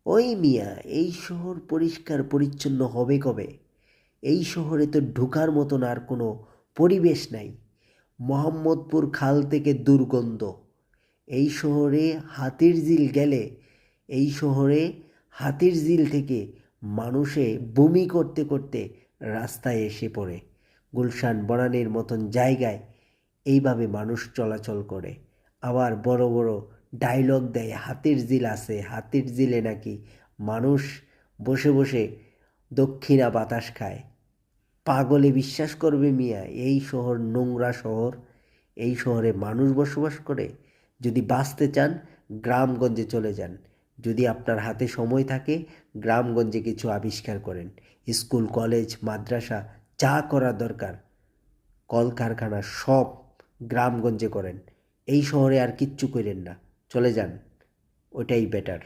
ওই মিয়া, এই শহর পরিষ্কার পরিচ্ছন্ন হবে কবে? এই শহরে তো ঢোকার মতন আর কোনো পরিবেশ নাই। মোহাম্মদপুর খাল থেকে দুর্গন্ধ। এই শহরে হাতির ঝিল গেলে, এই শহরে হাতির ঝিল থেকে মানুষে বমি করতে করতে রাস্তায় এসে পড়ে। গুলশান বনানীর মতন জায়গায় এইভাবে মানুষ চলাচল করে। আবার বড় বড় ডায়লগ দেয়, হাতির ঝিল আছে, হাতির ঝিলে নাকি মানুষ বসে বসে দক্ষিণা বাতাস খায়। পাগলে বিশ্বাস করবে মিয়া, এই শহর নোংরা শহর। এই শহরে মানুষ বসবাস করে। যদি বাঁচতে চান গ্রামগঞ্জে চলে যান। যদি আপনার হাতে সময় থাকে গ্রামগঞ্জে কিছু আবিষ্কার করেন। স্কুল কলেজ মাদ্রাসা যা করা দরকার, কলকারখানা সব গ্রামগঞ্জে করেন। এই শহরে আর কিচ্ছু করেন না, চলে যান, ওটাই বেটার।